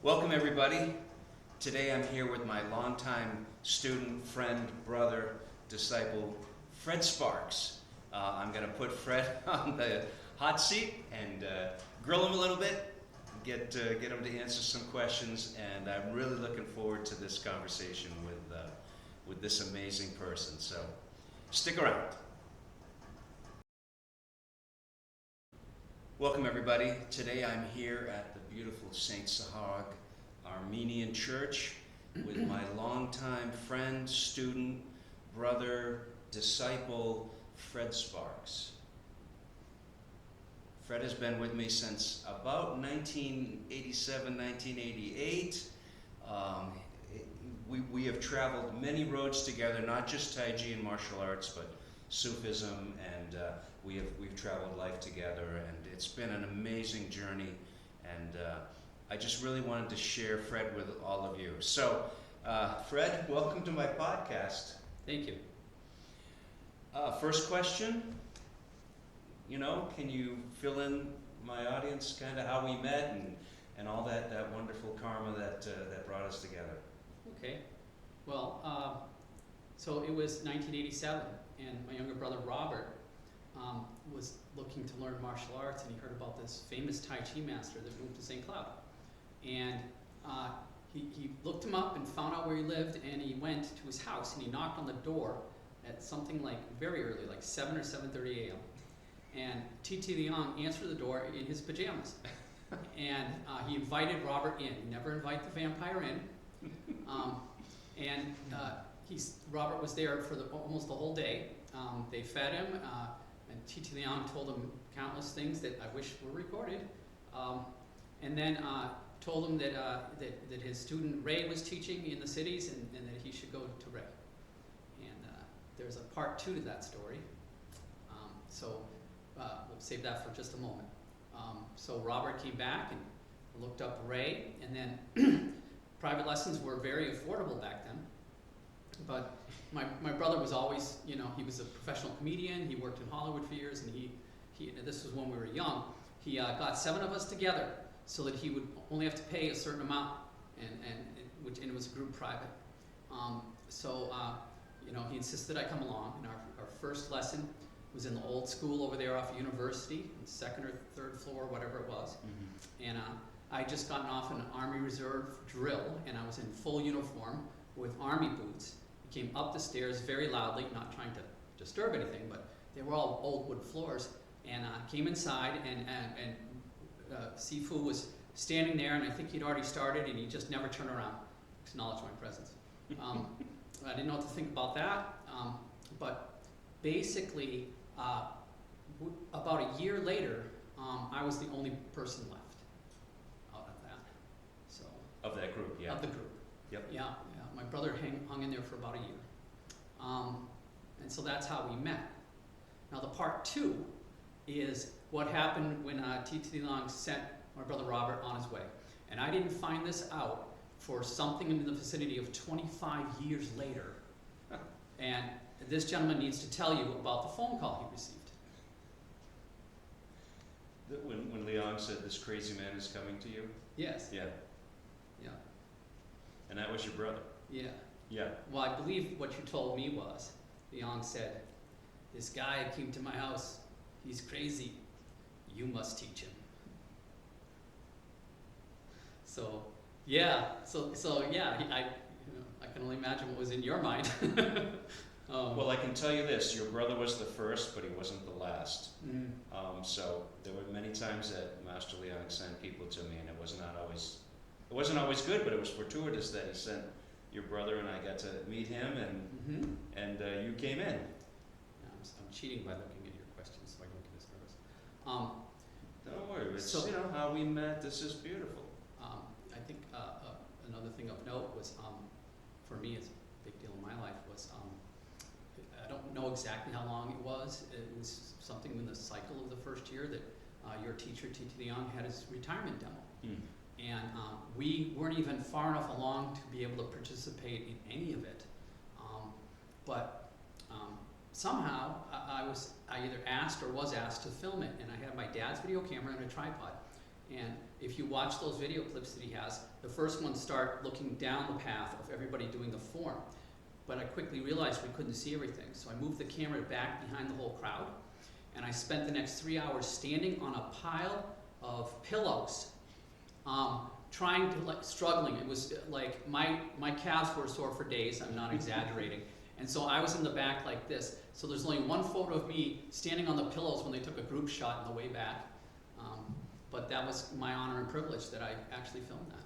Welcome everybody. Today I'm here with my longtime student, friend, brother, disciple, Fred Sparks. I'm going to put Fred on the hot seat and grill him a little bit, get him to answer some questions, and I'm really looking forward to this conversation with this amazing person. So stick around. Welcome everybody. Today I'm here at the beautiful St. Sahag Armenian Church with my longtime friend, student, brother, disciple, Fred Sparks. Fred has been with me since about 1987, 1988. We have traveled many roads together, not just Tai Chi and martial arts, but Sufism, and we've traveled life together, and it's been an amazing journey, and I just really wanted to share Fred with all of you. So, Fred, welcome to my podcast. Thank you. First question, can you fill in my audience kind of how we met and all that wonderful karma that brought us together? Okay. Well, so it was 1987, and my younger brother Robert was looking to learn martial arts, and he heard about this famous Tai Chi master that moved to St. Cloud. And he looked him up and found out where he lived, and he went to his house and he knocked on the door at something like very early, like 7 or 7:30 a.m. And T.T. Liang answered the door in his pajamas. And he invited Robert in. You never invite the vampire in. Robert was there for almost the whole day. They fed him, and T.T. Liang told him countless things that I wish were recorded. And then told him that his student Ray was teaching in the cities, and that he should go to Ray. And there's a part 2 to that story. So we'll save that for just a moment. So Robert came back and looked up Ray, and then private lessons were very affordable back then. But my brother was always, he was a professional comedian. He worked in Hollywood for years, and this was when we were young. He got 7 of us together so that he would only have to pay a certain amount, and it was group private. He insisted I come along, and our first lesson was in the old school over there off of University, 2nd or 3rd floor, whatever it was. Mm-hmm. And I had just gotten off an Army Reserve drill, and I was in full uniform with Army boots. He came up the stairs very loudly, not trying to disturb anything, but they were all old wood floors, and came inside, and Sifu was standing there, and I think he'd already started, and he just never turned around to acknowledge my presence. I didn't know what to think about that, but basically, about a year later, I was the only person left out of that. So Of that group, yeah. Of the group. Yep. Yeah. My brother hung in there for about a year. And so that's how we met. Now the part 2 is what happened when T.T. Liang sent my brother Robert on his way. And I didn't find this out for something in the vicinity of 25 years later. And this gentleman needs to tell you about the phone call he received. When Liang said, "This crazy man is coming to you"? Yes. Yeah. Yeah. And that was your brother? Yeah. Yeah. Well, I believe what you told me was, Liang said, "This guy came to my house. He's crazy. You must teach him." So, yeah. So yeah. I can only imagine what was in your mind. Well, I can tell you this: your brother was the first, but he wasn't the last. Mm. So there were many times that Master Liang sent people to me, and it wasn't always good, but it was fortuitous that he sent your brother, and I got to meet him, and you came in. Yeah, I'm cheating by looking at your questions, so I don't get as nervous. Don't worry, it's So- how we met. This is beautiful. I think another thing of note was, for me, it's a big deal in my life, was I don't know exactly how long it was. It was something in the cycle of the first year that your teacher, T.T. Liang, had his retirement demo. Mm. And we weren't even far enough along to be able to participate in any of it. But somehow I either asked or was asked to film it, and I had my dad's video camera and a tripod. And if you watch those video clips that he has, the first ones start looking down the path of everybody doing the form. But I quickly realized we couldn't see everything, so I moved the camera back behind the whole crowd, and I spent the next 3 hours standing on a pile of pillows, trying to, struggling. It was like, my calves were sore for days, I'm not exaggerating. And so I was in the back like this. So there's only one photo of me standing on the pillows when they took a group shot on the way back. But that was my honor and privilege that I actually filmed that.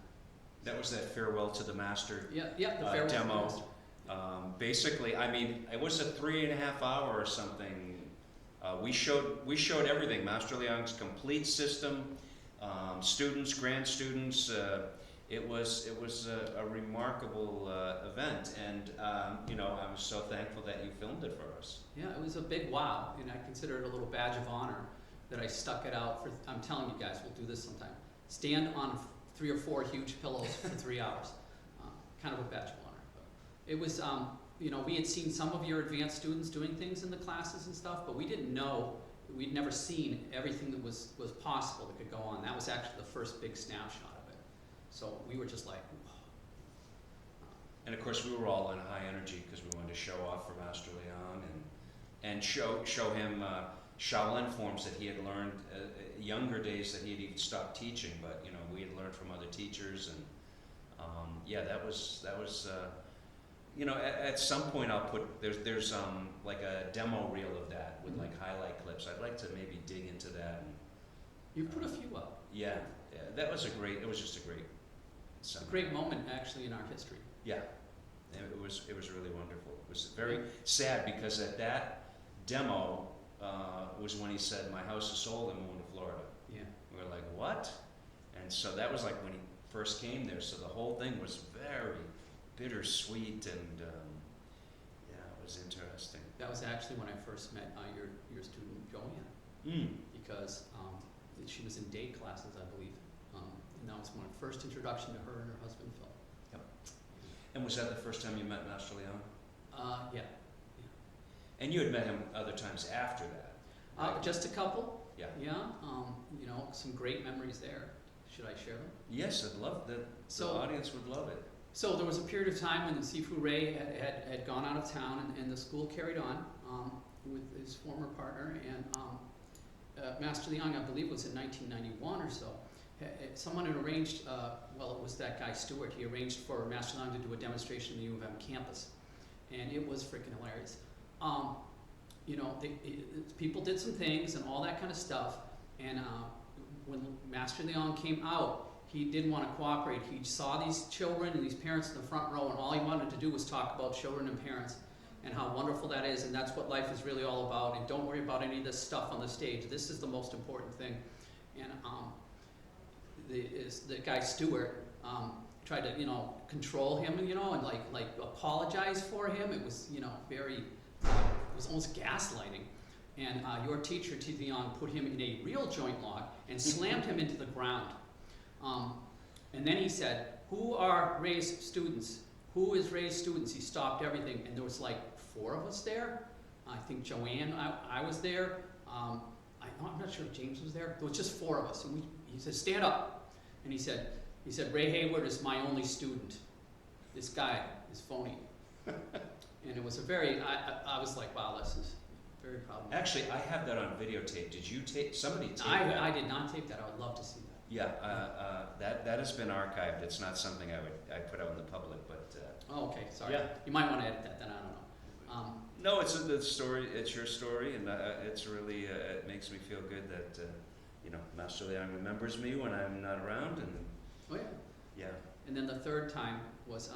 That was that farewell to the master Yeah, the farewell demo. to the master. Basically, I mean, it was a 3.5 hour or something. We showed everything. Master Leong's complete system, students, grad students. It was a remarkable event, and you know, I'm so thankful that you filmed it for us. Yeah, it was a big wow, and I consider it a little badge of honor that I stuck it out for. I'm telling you guys, we'll do this sometime. Stand on 3 or 4 huge pillows for 3 hours. Kind of a badge of honor. But it was, you know, we had seen some of your advanced students doing things in the classes and stuff, but we didn't know, we'd never seen everything that was possible that could go on. That was actually the first big snapshot of it. So we were just like, whoa. And of course, we were all in high energy because we wanted to show off for Master Leong and show him Shaolin forms that he had learned younger days that he had even stopped teaching, but you know, we had learned from other teachers, and yeah, that was you know, at some point I'll put there's like a demo reel of that with like highlight clips. I'd like to maybe dig into that. And, You put a few up. yeah, that was it was just a great It's a great moment actually in our history. Yeah, and it was really wonderful. It was very sad because at that demo was when he said, "My house is sold, I'm moving to Florida." Yeah. We were like, "What?" And so that was like when he first came there. So the whole thing was very bittersweet, and yeah, it was interesting. That was actually when I first met your student Joanne, because she was in day classes, I believe, and that was my first introduction to her and her husband Phil. Yep. And was that the first time you met Master Leong? Yeah. And you had met him other times after that, right? Just a couple. Yeah. Yeah. You know, some great memories there. Should I share them? Yes, I'd love that. So- the audience would love it. So there was a period of time when Sifu Ray had gone out of town, and the school carried on with his former partner, and Master Leong, I believe, was in 1991 or so. Someone had arranged, well, it was that guy Stewart, he arranged for Master Leong to do a demonstration in the U of M campus, and it was freaking hilarious. You know, people did some things and all that kind of stuff, and when Master Leong came out, he didn't want to cooperate. He saw these children and these parents in the front row, and all he wanted to do was talk about children and parents and how wonderful that is, and that's what life is really all about, and don't worry about any of this stuff on the stage. This is the most important thing. And the guy Stewart tried to, you know, control him, you know, and like apologize for him. It was, you know, very, it was almost gaslighting. And your teacher, T. Leong, put him in a real joint lock and slammed him into the ground. And then he said, "Who are Ray's students? Who is Ray's students?" He stopped everything, and there was like 4 of us there. I think Joanne, I was there. I'm not sure if James was there. There was just 4 of us, and he said, "Stand up." And he said, "Ray Hayward is my only student. This guy is phony." And it was a very, I was like, wow, this is very problematic. Actually, I have that on videotape. Did you tape? Somebody taped that. I did not tape that. I would love to see that. Yeah, that has been archived. It's not something I put out in the public, but Oh, okay, sorry. Yeah. You might want to edit that, then I don't know. no, it's a story. It's your story, and it's really it makes me feel good that you know, Master Leong remembers me when I'm not around, and Oh, yeah. yeah. And then the third time was,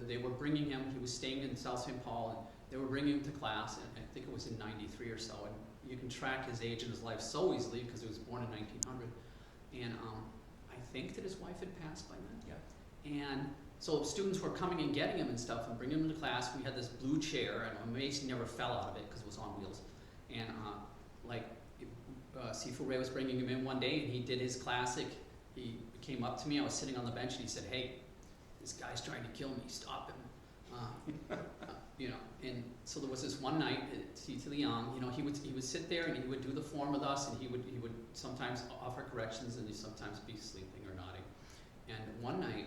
they were bringing him, he was staying in South St. Paul, and they were bringing him to class, and I think it was in 93 or so, and you can track his age and his life so easily because he was born in 1900. And I think that his wife had passed by then. Yeah. And so students were coming and getting him and stuff and bringing him to class. We had this blue chair, and I'm amazed he never fell out of it because it was on wheels. And Sifu Ray was bringing him in one day, and he did his classic. He came up to me, I was sitting on the bench, and he said, "Hey, this guy's trying to kill me, stop him." you know, and so there was this one night at Tita Leong, you know, he would sit there and he would do the form with us, and he would sometimes offer corrections, and he'd sometimes be sleeping or nodding. And one night,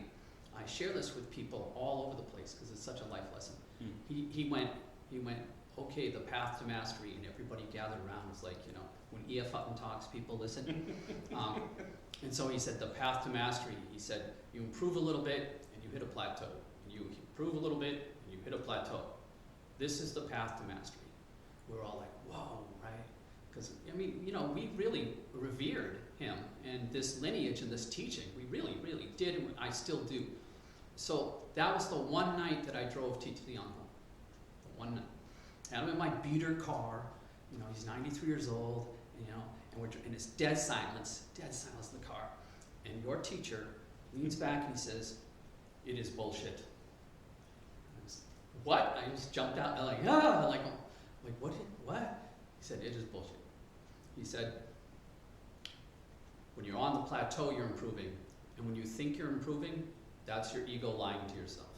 I share this with people all over the place because it's such a life lesson. He went, okay, the path to mastery, and everybody gathered around. It was like, you know, when E.F. Hutton talks, people listen. And so he said, the path to mastery, he said, you improve a little bit and you hit a plateau. And you improve a little bit and you hit a plateau. This is the path to mastery. We're all like, whoa, right? Because, I mean, you know, we really revered him and this lineage and this teaching. We really, really did, and I still do. So that was the one night that I drove Tita Leong home. The one night. And I'm in my beater car, you know, he's 93 years old, and, you know, and it's dead silence in the car. And your teacher leans back and he says, "It is bullshit." And I was, what? I just jumped out, I'm like, ah, like what? He said, "It is bullshit." He said, when you're on the plateau, you're improving. And when you think you're improving, that's your ego lying to yourself.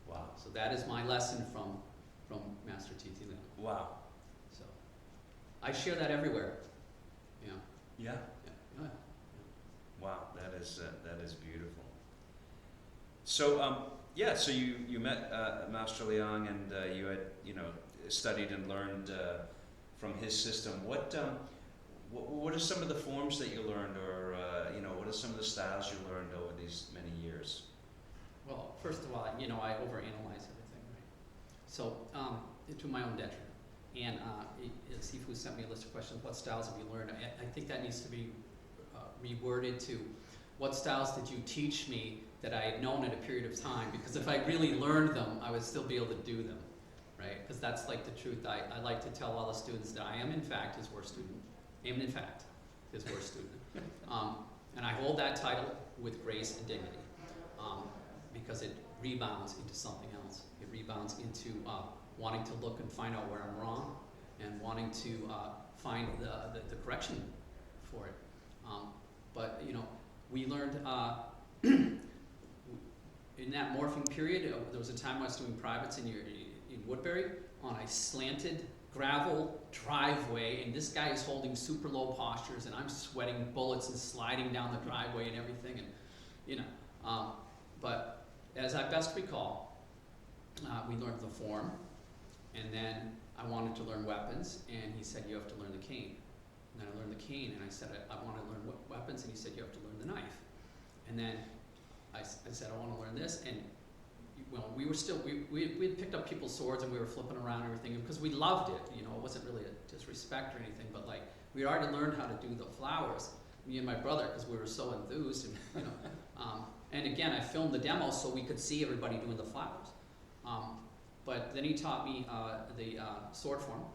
Wow. So that is my lesson from Master Titi Leong. Wow. So I share that everywhere. Yeah. Yeah. Yeah. Wow, that is beautiful. So yeah, so you met Master Leong, and you had, you know, studied and learned from his system. What are some of the forms that you learned, or you know, what are some of the styles you learned over these many years? Well, first of all, you know, I overanalyze everything, right? So to my own detriment. And Sifu sent me a list of questions. What styles have you learned? I think that needs to be reworded to, what styles did you teach me that I had known at a period of time? Because if I really learned them, I would still be able to do them, right? Because that's like the truth. I like to tell all the students that I am, in fact, his worst student. I am, in fact, his worst student. And I hold that title with grace and dignity, because it rebounds into something else. It rebounds into wanting to look and find out where I'm wrong, and wanting to find the correction for it. But you know, we learned in that morphing period. There was a time I was doing privates in Woodbury on a slanted gravel driveway, and this guy is holding super low postures, and I'm sweating bullets and sliding down the driveway and everything, and you know. But as I best recall, we learned the form, and then I wanted to learn weapons, and he said, you have to learn the cane. And then I learned the cane, and I said, I want to learn weapons, and he said, you have to learn the knife. And then I said, I want to learn this, and well, we were still, we had picked up people's swords, and we were flipping around and everything, because we loved it, you know, it wasn't really a disrespect or anything, but like, we already learned how to do the flowers, me and my brother, because we were so enthused, and you know, and again, I filmed the demo so we could see everybody doing the flowers. But then he taught me the sword form,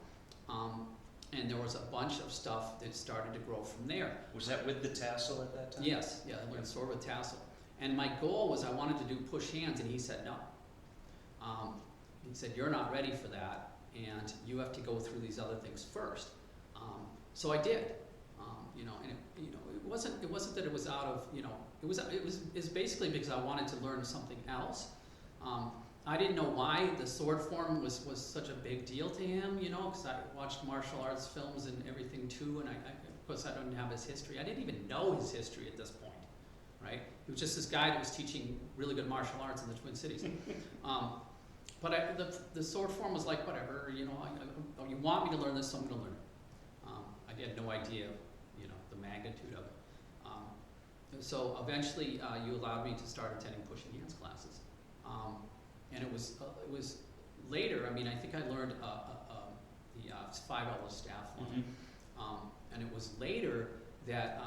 and there was a bunch of stuff that started to grow from there. Was that with the tassel at that time? Yes, yeah, I learned sword with tassel. And my goal was I wanted to do push hands, and he said no. He said, you're not ready for that, and you have to go through these other things first. So I did. You know, and it wasn't that it was out of, you know, it was basically because I wanted to learn something else. I didn't know why the sword form was such a big deal to him, you know, because I watched martial arts films and everything too, and of course I don't have his history. I didn't even know his history at this point, right? He was just this guy that was teaching really good martial arts in the Twin Cities. But the sword form was like, whatever, you know, you want me to learn this, so I'm going to learn it. I had no idea, you know, the magnitude of it. So eventually you allowed me to start attending pushing hands classes. And it was later, I mean, I think I learned the $5 staff one. And it was later that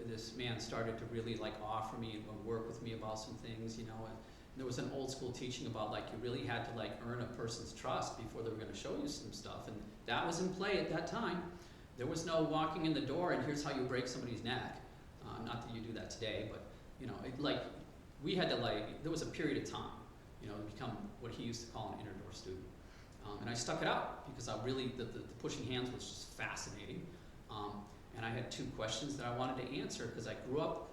this man started to really like offer me and work with me about some things, you know. And there was an old school teaching about like you really had to like earn a person's trust before they were going to show you some stuff, and that was in play at that time. There was no walking in the door and here's how you break somebody's neck. Not that you do that today, but you know, like we had to like, there was a period of time, you know, to become what he used to call an inner door student. And I stuck it out because I really, the pushing hands was just fascinating. And I had two questions that I wanted to answer because I grew up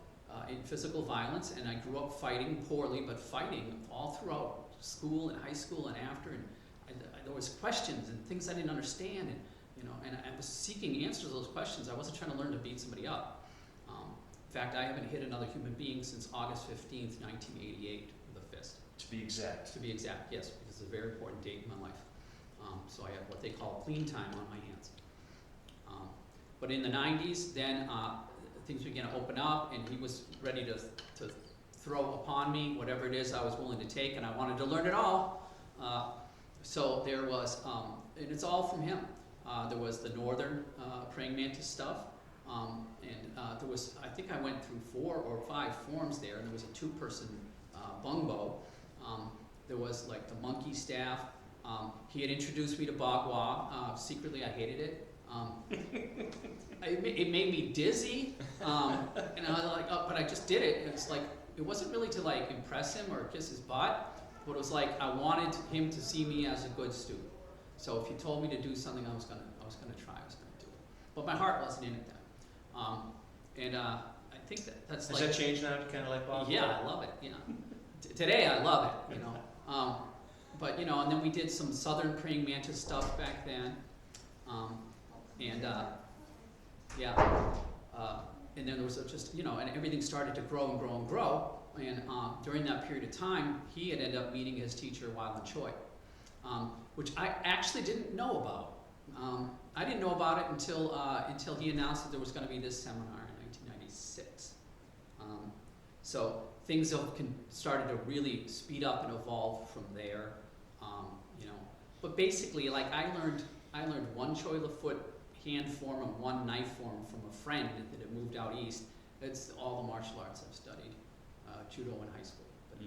in physical violence, and I grew up fighting poorly, but fighting all throughout school and high school and after, and there was questions and things I didn't understand, and and I was seeking answers to those questions. I wasn't trying to learn to beat somebody up. In fact, I haven't hit another human being since August 15th, 1988, with a fist. To be exact. To be exact, yes, because it's a very important date in my life. So I have what they call clean time on my hands. But in the 90s, then things began to open up, and he was ready to throw upon me whatever it is I was willing to take, and I wanted to learn it all. So there was, and it's all from him. There was the northern praying mantis stuff, and there was, I think I went through 4 or 5 forms there, and there was a 2-person bungbo. There was like the monkey staff. He had introduced me to Bagua. Secretly, I hated it. It made me dizzy, and I was like, oh, but I just did it. And it's like, it wasn't really to like impress him or kiss his butt, but it was like I wanted him to see me as a good student. So if he told me to do something, I was gonna try. I was gonna do it. But my heart wasn't in it then. I think that's Has like. that changed now to kind of like Bob? Yeah, I love it. Yeah. Today I love it. But and then we did some southern praying mantis stuff back then. And then there was just, and everything started to grow and grow and grow. And during that period of time, he had ended up meeting his teacher, Wyland Choi, which I actually didn't know about. I didn't know about it until he announced that there was going to be this seminar in 1996. So things have started to really speed up and evolve from there. But basically, like I learned one Choi Lafoot hand form and one knife form from a friend that had moved out east. That's all the martial arts I've studied, judo in high school. But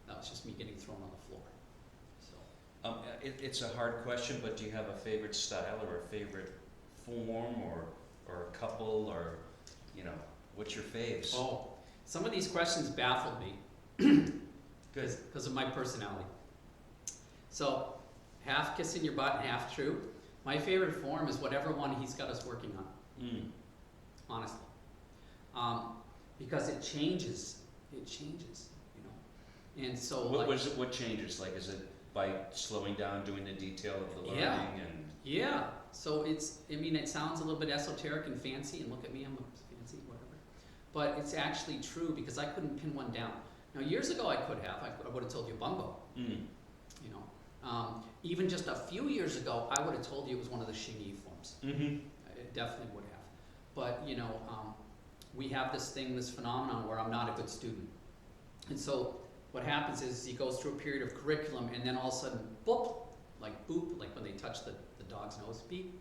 that was just me getting thrown on the floor. So It's a hard question, but do you have a favorite style or a favorite form or a couple or, what's your faves? Oh, some of these questions baffled me. Good. Because of my personality. So, half kissing your butt and half true. My favorite form is whatever one he's got us working on. Honestly. Because it changes. It changes, And so What changes? Like, is it by slowing down, doing the detail of the learning and? Yeah. So it sounds a little bit esoteric and fancy, and look at me, I'm fancy, whatever. But it's actually true because I couldn't pin one down. Now, years ago I could have. I would have told you bungo. Even just a few years ago, I would have told you it was one of the Xingyi forms. It definitely would have. But, we have this phenomenon where I'm not a good student. And so what happens is he goes through a period of curriculum and then all of a sudden, boop, like when they touch the dog's nose, beep,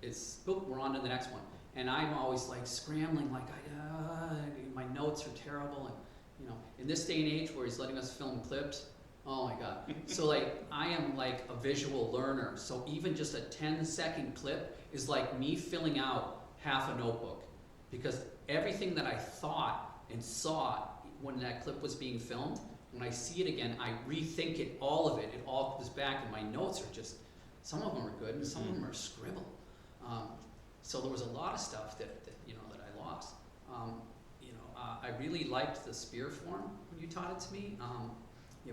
it's boop, we're on to the next one. And I'm always like scrambling, like my notes are terrible. And, in this day and age where he's letting us film clips, oh my God. So I am like a visual learner. So even just a 10-second clip is like me filling out half a notebook. Because everything that I thought and saw when that clip was being filmed, when I see it again, I rethink it, all of it. It all comes back and my notes are just, some of them are good and some of them are scribble. So there was a lot of stuff that I lost. I really liked the spear form when you taught it to me.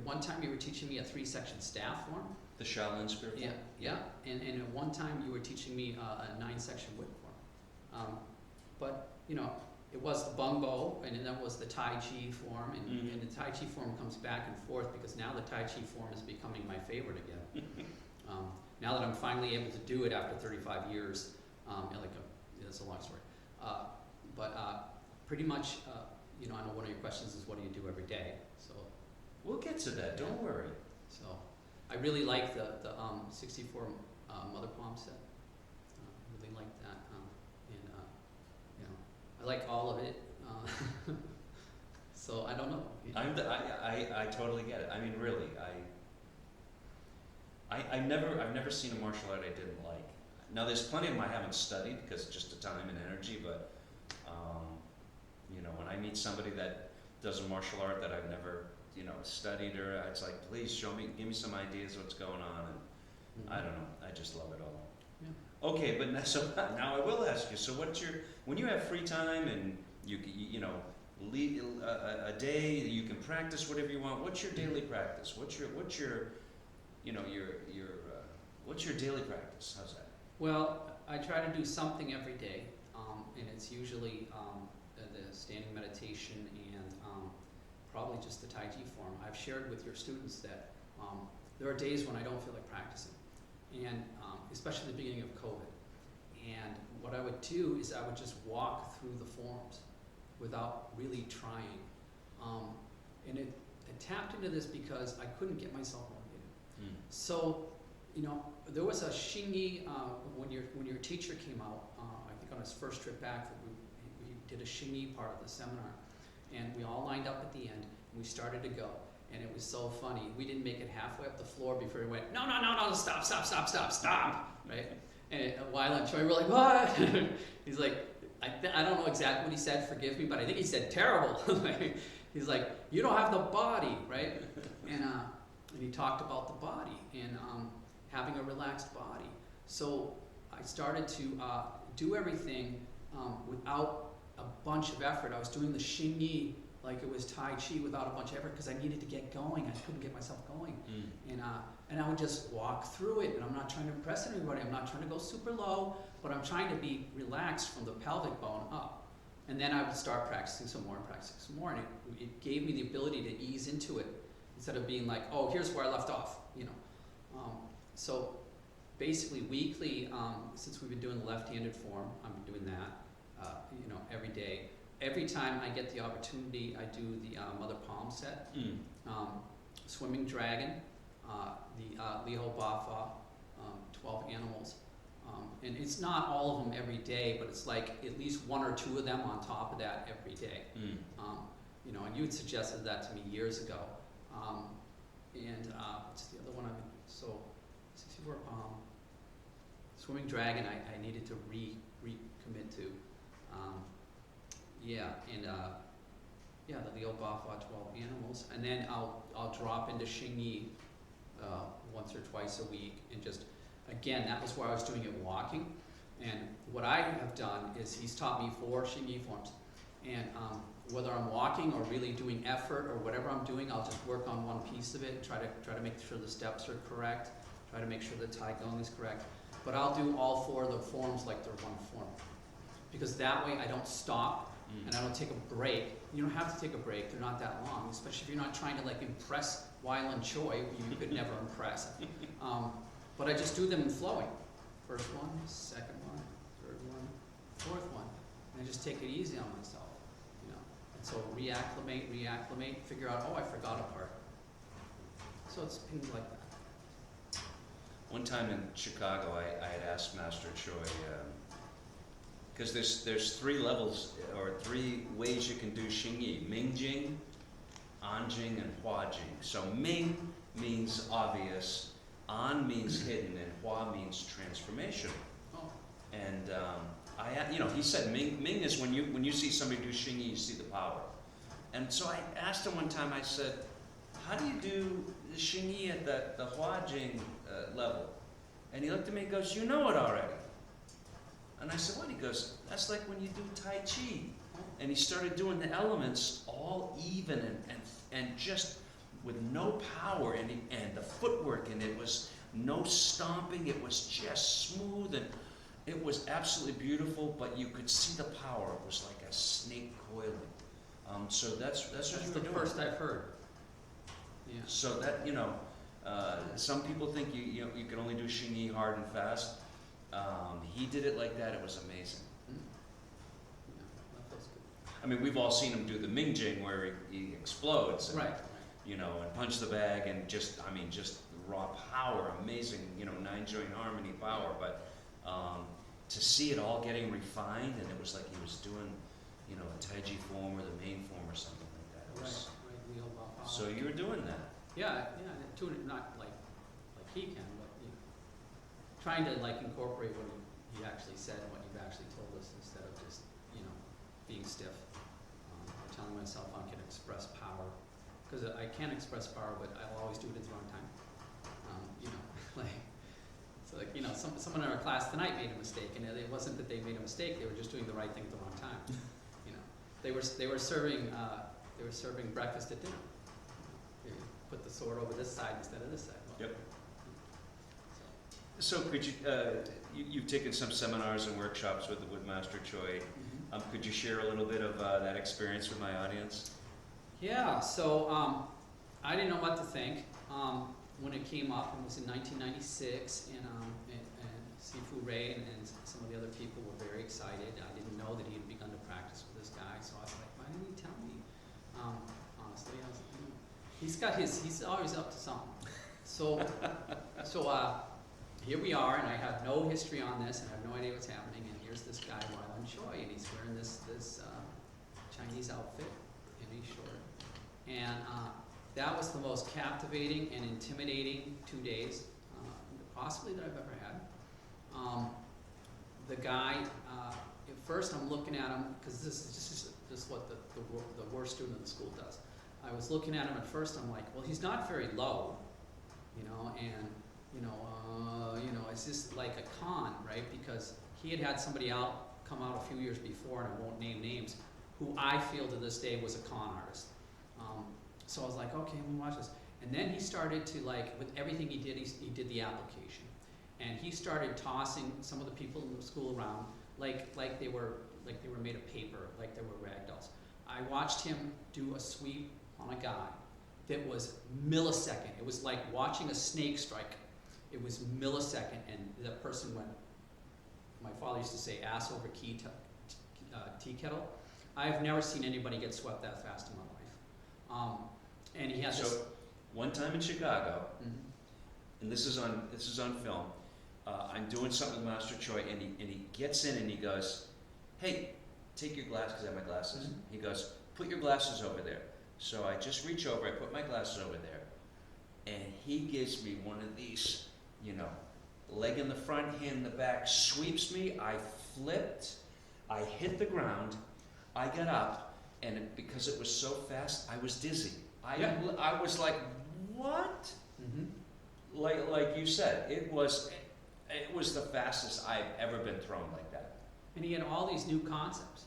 One time you were teaching me a 3-section staff form. The Shaolin spear form? Yeah. And at one time you were teaching me a 9-section whip form. But, it was the bungbo, and then that was the Tai Chi form, and the Tai Chi form comes back and forth because now the Tai Chi form is becoming my favorite again. Now that I'm finally able to do it after 35 years, that's a long story. Pretty much, I know one of your questions is what do you do every day? So we'll get to that. Don't worry. So I really like the 64 mother palm set. Really like that, I like all of it. So I don't know. I totally get it. I mean, really, I've never seen a martial art I didn't like. Now, there's plenty of them I haven't studied because just the time and energy. But when I meet somebody that does a martial art that I've never studied, or it's like, please give me some ideas what's going on. And I don't know. I just love it all. Yeah. Okay, but now I will ask you. So, when you have free time and you a day that you can practice whatever you want. What's your daily practice? What's your you know what's your daily practice? How's that? Well, I try to do something every day, and it's usually the standing meditation and probably just the Tai Chi form. I've shared with your students that there are days when I don't feel like practicing, and especially the beginning of COVID. And what I would do is I would just walk through the forms without really trying. And it tapped into this because I couldn't get myself motivated. So, you know, there was a Xingyi, when your teacher came out, I think on his first trip back, we did a Xingyi part of the seminar. And we all lined up at the end, and we started to go. And it was so funny. We didn't make it halfway up the floor before he went, no, stop, right? And Weiland Choi were like, what? He's like, I don't know exactly what he said, forgive me, but I think he said terrible. He's like, you don't have the body, right? And he talked about the body and having a relaxed body. So I started to do everything without a bunch of effort. I was doing the Xingyi like it was Tai Chi without a bunch of effort because I needed to get going. I couldn't get myself going. And I would just walk through it, and I'm not trying to impress anybody. I'm not trying to go super low, but I'm trying to be relaxed from the pelvic bone up. And then I would start practicing some more and practicing some more, and it gave me the ability to ease into it instead of being like, oh, here's where I left off, you know. So basically weekly, since we've been doing the left-handed form, I'm doing that, you know, every day. Every time I get the opportunity, I do the Mother Palm set, Swimming Dragon, the Liho Bafa, 12 animals. And it's not all of them every day, but it's like at least one or two of them on top of that every day. You know, and you had suggested that to me years ago. What's the other one I've been, so 64, Swimming Dragon I needed to recommit to. The Liho Bafa 12 animals, and then I'll drop into Xingyi once or twice a week, and just again, that was where I was doing it walking. And what I have done is he's taught me 4 Xingyi forms, and whether I'm walking or really doing effort or whatever I'm doing, I'll just work on one piece of it, try to make sure the steps are correct, try to make sure the Tai Gong is correct. But I'll do all 4 of the forms like they're one form, because that way I don't stop. And I don't take a break. You don't have to take a break, they're not that long, especially if you're not trying to like impress Weiland Choi, who you could never impress. But I just do them in flowing. First one, second one, third one, fourth one. And I just take it easy on myself, you know. And so reacclimate, figure out, oh, I forgot a part. So it's things like that. One time in Chicago, I had asked Master Choi, because there's 3 levels or 3 ways you can do Xingyi: Mingjing, Anjing, and Huajing. So Ming means obvious, An means hidden, and Hua means transformational. Oh. And you know, he said Ming is when you see somebody do Xingyi, you see the power. And so I asked him one time. I said, how do you do the Xingyi at the Huajing level? And he looked at me and goes, you know it already. And I said, what? He goes, that's like when you do Tai Chi. And he started doing the elements all even and just with no power and the footwork, and it was no stomping, it was just smooth, and it was absolutely beautiful, but you could see the power. It was like a snake coiling. So that's what you were doing. That's the first I've heard. Yeah. So that, you know, some people think you can only do Xingyi hard and fast. He did it like that. It was amazing. Yeah, that feels good. I mean, we've all seen him do the Mingjing where he explodes, and, Right. you know, and punch the bag, and just raw power, amazing, you know, 9-joint harmony power. But to see it all getting refined, and it was like he was doing, you know, a Tai Chi form or the main form or something like that. It was, Right. Liho Bafa. so you were doing that. Yeah, doing it not like he can, but you know, trying to like incorporate what he actually said and what you've actually told us instead of just, you know, being stiff. Telling myself I can express power, because I can express power, but I'll always do it at the wrong time. You know, like it's like, you know, someone in our class tonight made a mistake, and it wasn't that they made a mistake; they were just doing the right thing at the wrong time. You know, They were serving breakfast at dinner. You put the sword over this side instead of this side. Yep. So could you, you've taken some seminars and workshops with Master Choi. Could you share a little bit of that experience with my audience? Yeah, so I didn't know what to think when it came up. It was in 1996, and Sifu Ray and some of the other people were very excited. I didn't know that he had begun to practice with this guy, so I was like, why didn't he tell me? Honestly, I was like, he's always up to something. So here we are, and I have no history on this, and I have no idea what's happening, and here's this guy, Wyland Choi, and he's wearing this Chinese outfit, and he's short. And that was the most captivating and intimidating 2 days, possibly that I've ever had. The guy, at first I'm looking at him, because this is just what the worst student in the school does. I was looking at him at first, I'm like, well, he's not very low, and it's just like a con, right? Because he had had somebody come out a few years before, and I won't name names, who I feel to this day was a con artist. So I was like, okay, let me watch this. And then he started to, with everything he did, he did the application. And he started tossing some of the people in the school around like they were made of paper, like they were rag dolls. I watched him do a sweep on a guy that was millisecond. It was like watching a snake strike. It was millisecond, and that person went, my father used to say, ass over tea kettle. I've never seen anybody get swept that fast in my life. And he has So, one time in Chicago, Mhm. and this is on film. I'm doing something with Master Choi, and he gets in and he goes, "Hey, take your glasses," because I have my glasses. Mhm. He goes, "Put your glasses over there." So I just reach over, I put my glasses over there, and he gives me one of these, leg in the front, hand in the back, sweeps me. I flipped, I hit the ground, I got up, and because it was so fast, I was dizzy. I was like, what? Mhm. Like you said, it was the fastest I've ever been thrown like that. And he had all these new concepts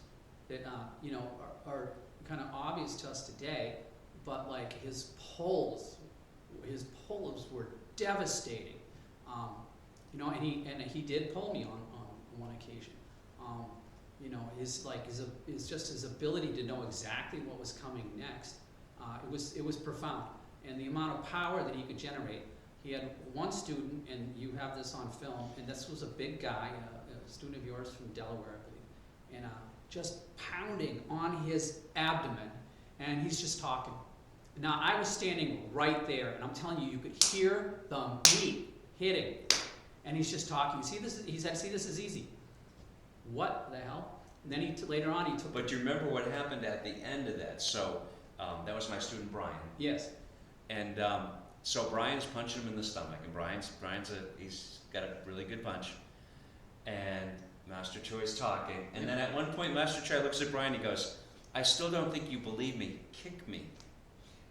that are kind of obvious to us today, but his pulls were devastating. And he did pull me on one occasion. His ability to know exactly what was coming next. It was profound, and the amount of power that he could generate. He had one student, and you have this on film, and this was a big guy, a student of yours from Delaware, I believe, and just pounding on his abdomen, and he's just talking. Now, I was standing right there, and I'm telling you, you could hear the meat hitting, and he's just talking. See this? He said, "See, this is easy." What the hell? And then later on he took. But you remember what happened at the end of that? So that was my student Brian. Yes. And so Brian's punching him in the stomach, and he's got a really good punch. And Master Choi's talking, and then at one point Master Choi looks at Brian, he goes, "I still don't think you believe me. Kick me."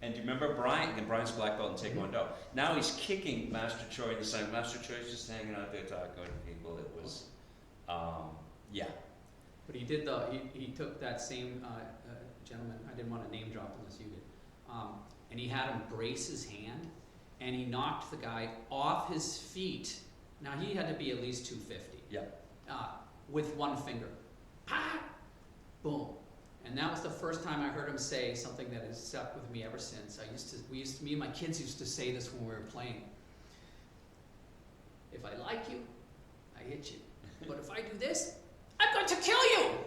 And do you remember Brian? And Brian's a black belt in Taekwondo. Now he's kicking Master Choi in the side. Master Choi's just hanging out there talking to people. It was, yeah. But he took that same gentleman, I didn't want to name drop unless you did, and he had him brace his hand, and he knocked the guy off his feet. Now he had to be at least 250. Yeah. With one finger. Pa! Boom. And that was the first time I heard him say something that has stuck with me ever since. Me and my kids used to say this when we were playing. If I like you, I hit you. But if I do this, I'm going to kill you!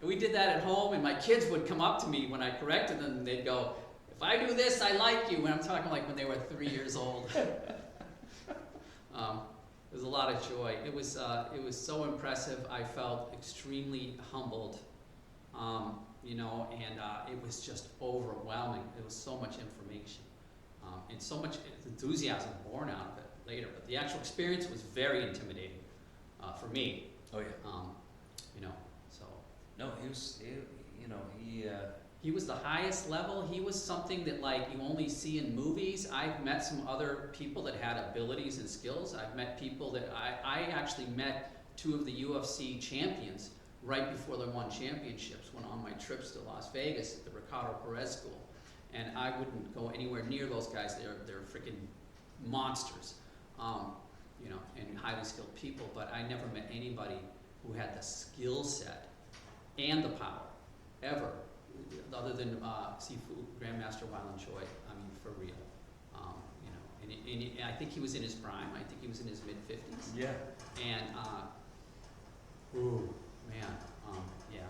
And we did that at home, and my kids would come up to me when I corrected them, and they'd go, "If I do this, I like you." And I'm talking like when they were 3 years old. It was a lot of joy. It was so impressive. I felt extremely humbled, and it was just overwhelming. It was so much information, and so much enthusiasm born out of it later. But the actual experience was very intimidating for me. Oh yeah. So. No, He was the highest level. He was something that you only see in movies. I've met some other people that had abilities and skills. I've met people that I actually met 2 of the UFC champions right before they won championships, went on my trips to Las Vegas at the Ricardo Perez School. And I wouldn't go anywhere near those guys. They're freaking monsters, you know, and highly skilled people. But I never met anybody who had the skill set and the power ever, other than Sifu, Grandmaster Wyland Choi. I mean, for real. You know, and I think he was in his prime. I think he was in his mid-50s. Yeah. And ooh, man, yeah.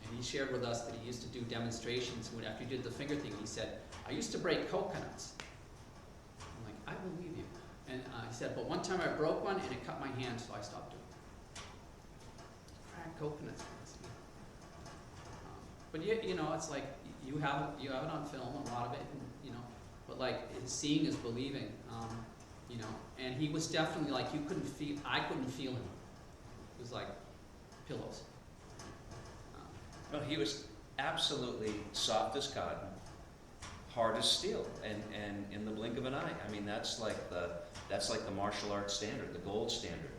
And he shared with us that he used to do demonstrations. When after he did the finger thing, he said, "I used to break coconuts." I'm like, I believe you. And he said, but one time I broke one and it cut my hand, so I stopped doing it. Crack coconuts. But you know, it's like you have it on film, a lot of it, and you know. But like seeing is believing, you know. And he was definitely like I couldn't feel him. It was like pillows. No, he was absolutely soft as cotton, hard as steel, and in the blink of an eye. I mean, that's like the martial arts standard, the gold standard.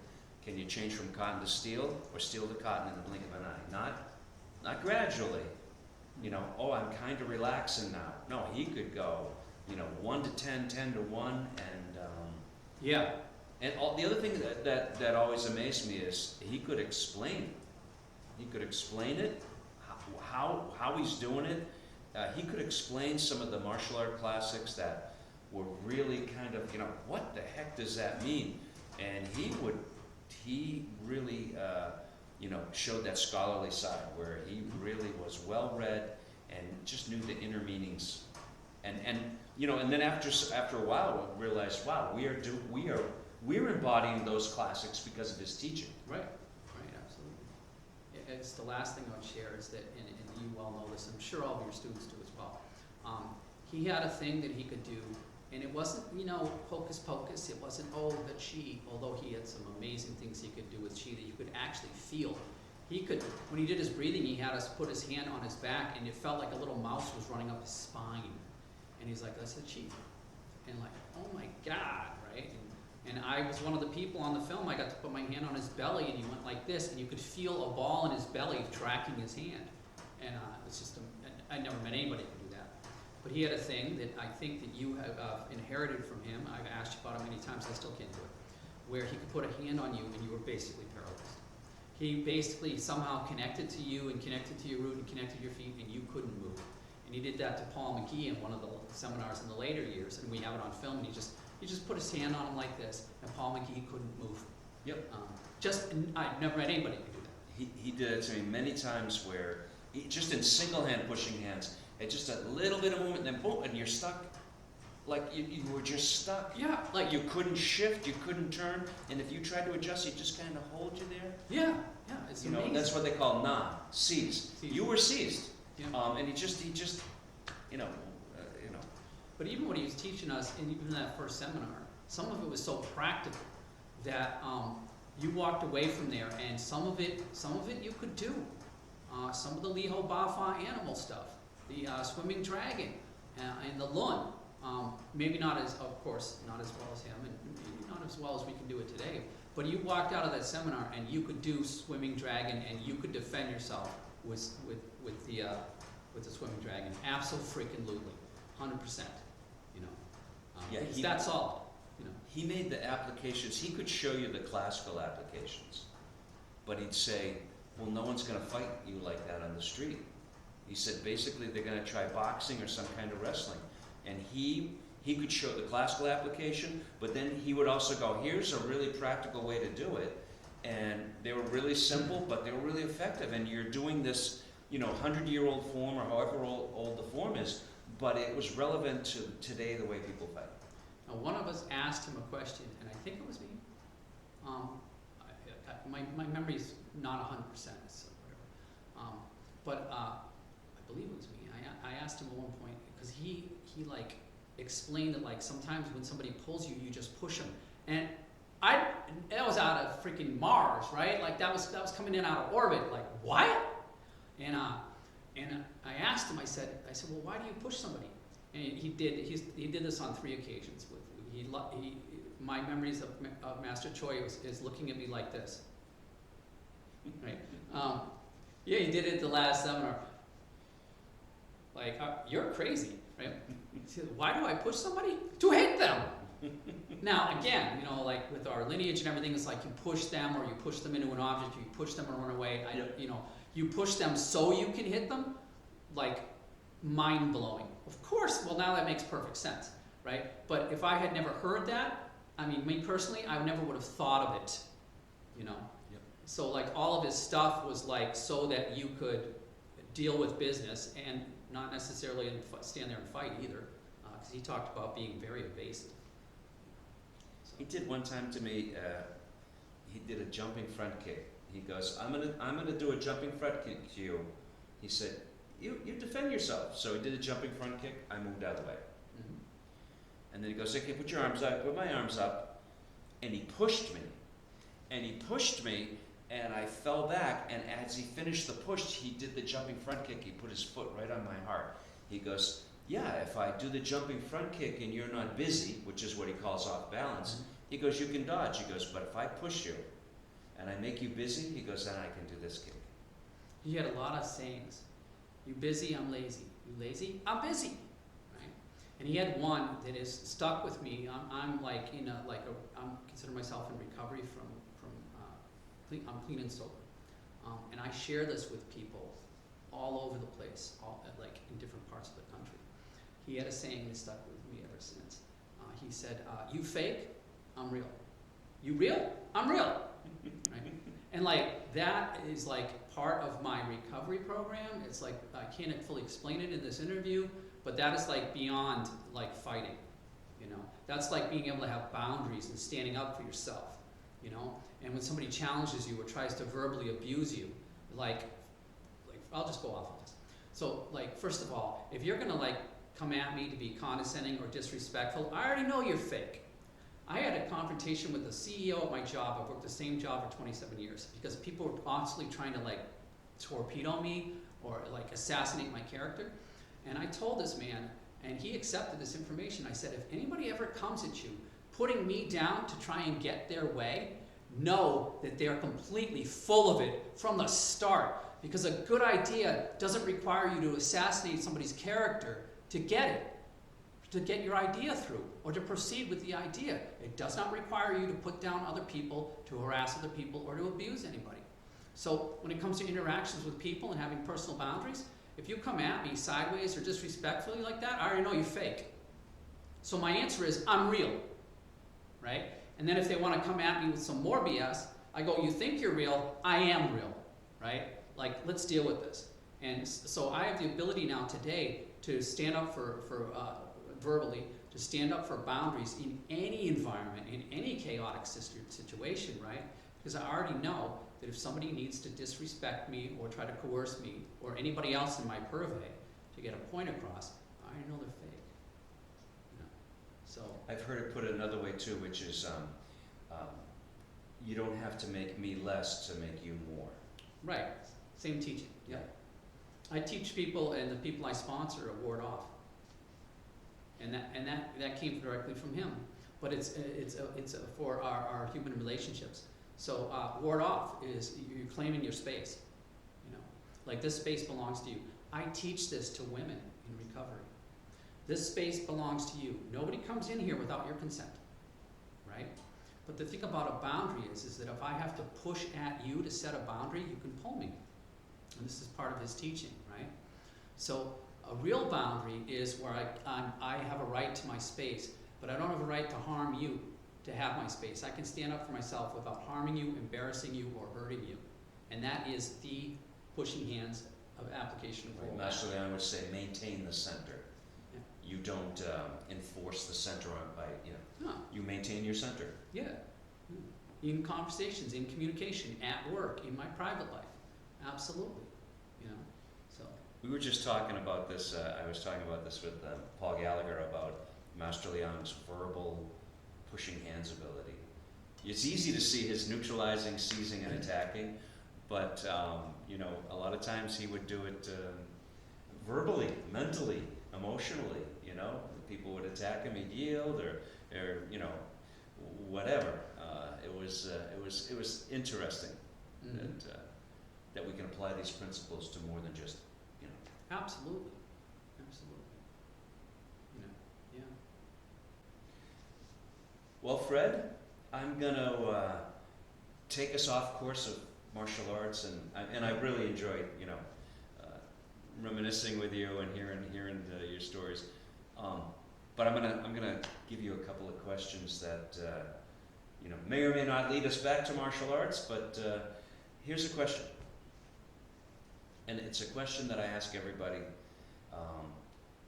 Can you change from cotton to steel, or steel to cotton in the blink of an eye? Not gradually. You know, oh, I'm kind of relaxing now. No, he could go, you know, 1 to 10, 10 to 1, and yeah. And the other thing that always amazed me is he could explain it. He could explain it, how he's doing it. He could explain some of the martial art classics that were really kind of, you know, what the heck does that mean? And he really, you know, showed that scholarly side where he really was well read and just knew the inner meanings. And you know, and then after a while, we realized, wow, we're embodying those classics because of his teaching. Right, absolutely. It's the last thing I would share is that, and you well know this, I'm sure all of your students do as well. He had a thing that he could do, and it wasn't, you know, hocus pocus. It wasn't, oh, the chi, although he had some amazing things he could do with chi that you could actually feel. He could, when he did his breathing, he had us put his hand on his back, and it felt like a little mouse was running up his spine. And he's like, that's the chi. And like, oh my God, right? And I was one of the people on the film, I got to put my hand on his belly, and he went like this, and you could feel a ball in his belly tracking his hand. And it's just, I never met anybody who could do that. But he had a thing that I think that you have inherited from him. I've asked you about it many times, I still can't do it. Where he could put a hand on you, and you were basically paralyzed. He basically somehow connected to you, and connected to your root, and connected to your feet, and you couldn't move. And he did that to Paul McGee in one of the seminars in the later years, and we have it on film, and he just put his hand on him like this, and Paul McGee couldn't move. Yep. I've never met anybody who could do that. He did it to me many times where he just in single hand pushing hands, and just a little bit of movement, and then boom, and you're stuck. Like you were just stuck. Yeah, like you couldn't shift, you couldn't turn, and if you tried to adjust, he just kind of hold you there. Yeah, it's you amazing. know, that's what they call seized. You were seized. Yeah. And he just, you know. But even what he was teaching us, and even in that first seminar, some of it was so practical that you walked away from there, and some of it you could do. Some of the Liho Bafa animal stuff, the swimming dragon, and the lun. Maybe not as, of course, not as well as him, and maybe not as well as we can do it today. But you walked out of that seminar, and you could do swimming dragon, and you could defend yourself with the swimming dragon. Absolutely, 100%. You know, Yeah, it's that solid. You know, he made the applications. He could show you the classical applications, but he'd say, "Well, no one's going to fight you like that on the street." He said, basically, they're going to try boxing or some kind of wrestling, and he could show the classical application, but then he would also go, "Here's a really practical way to do it," and they were really simple, but they were really effective. And you're doing this, you know, 100-year-old form or however old the form is, but it was relevant to today, the way people fight. now, one of us asked him a question, and I think it was me. My memory's not 100%, so whatever. But I believe it was me. I asked him at one point because he like explained that like sometimes when somebody pulls you, you just push them, and that was out of freaking Mars, right? Like that was coming in out of orbit. Like what? And I asked him. I said, well, why do you push somebody? And he did this on 3 occasions. My memories of Master Choi is looking at me like this, right? Yeah, you did it the last seminar. Like, you're crazy, right? He said, why do I push somebody? To hit them! Now, again, you know, like with our lineage and everything, it's like you push them or you push them into an object, you push them and run away. You know, you push them so you can hit them, like mind-blowing. Of course, well now that makes perfect sense, right? But if I had never heard that, I mean, me personally, I never would have thought of it, you know? Yep. So like all of his stuff was like so that you could deal with business and not necessarily stand there and fight either, because he talked about being very evasive. He did one time to me, he did a jumping front kick. He goes, I'm gonna do a jumping front kick to you. He said, you defend yourself. So he did a jumping front kick, I moved out of the way. Mm-hmm. And then he goes, okay, put your arms up, put my arms up. And he pushed me. And he pushed me, and I fell back, and as he finished the push, he did the jumping front kick. He put his foot right on my heart. He goes, yeah, if I do the jumping front kick and you're not busy, which is what he calls off balance, Mm-hmm. he goes, you can dodge. He goes, but if I push you and I make you busy, he goes, then I can do this kick. He had a lot of sayings. You busy, I'm lazy. You lazy, I'm busy. Right? And he had one that is stuck with me. I'm like I'm consider myself in recovery from I'm clean and sober. And I share this with people all over the place, like in different parts of the country. He had a saying that stuck with me ever since. He said, you fake, I'm real. You real, I'm real. Right? And like that is like part of my recovery program. It's like I can't fully explain it in this interview, but that is like beyond like fighting. You know, that's like being able to have boundaries and standing up for yourself. You know, and when somebody challenges you or tries to verbally abuse you, like I'll just go off of this. So like first of all, if you're gonna like come at me to be condescending or disrespectful, I already know you're fake. I had a confrontation with the CEO of my job. I've worked the same job for 27 years because people were constantly trying to like torpedo me or like assassinate my character. And I told this man, and he accepted this information. I said, if anybody ever comes at you putting me down to try and get their way, know that they're completely full of it from the start. Because a good idea doesn't require you to assassinate somebody's character to get it, to get your idea through, or to proceed with the idea. It does not require you to put down other people, to harass other people, or to abuse anybody. So when it comes to interactions with people and having personal boundaries, if you come at me sideways or disrespectfully like that, I already know you're fake. So my answer is, I'm real, right? And then if they want to come at me with some more BS, I go, you think you're real, I am real, right? Like, let's deal with this. And so I have the ability now today to stand up for verbally, to stand up for boundaries in any environment, in any chaotic situation, right? Because I already know that if somebody needs to disrespect me or try to coerce me or anybody else in my purvey to get a point across, I already know they're fake. You know? So I've heard it put another way too, which is you don't have to make me less to make you more. right, same teaching. Yeah, I teach people, and the people I sponsor are ward off, and that came directly from him. But it's for our human relationships. So ward off is you're claiming your space. You know, like this space belongs to you. I teach this to women in recovery. This space belongs to you. Nobody comes in here without your consent, right? But the thing about a boundary is that if I have to push at you to set a boundary, you can pull me. And this is part of his teaching, right? So a real boundary is where I have a right to my space, but I don't have a right to harm you to have my space. I can stand up for myself without harming you, embarrassing you, or hurting you. And that is the pushing hands of application of rule. Master Leon would say, maintain the center. Yeah. You don't enforce the center by, Huh. you maintain your center. Yeah. In conversations, in communication, at work, in my private life. Absolutely. You know, so. We were just talking about this, I was talking about this with Paul Gallagher about Master Leon's verbal pushing hands ability. It's easy to see his neutralizing, seizing, and attacking, but a lot of times he would do it verbally, mentally, emotionally. People would attack him, he'd yield, or whatever. It was interesting. Mm-hmm. And, that we can apply these principles to more than just, you know. Absolutely, absolutely. You know, yeah. Well, Fred, I'm gonna take us off course of martial arts, and I really enjoyed, you know, reminiscing with you and hearing your stories. But I'm gonna give you a couple of questions that you know, may or may not lead us back to martial arts. But here's a question, and it's a question that I ask everybody.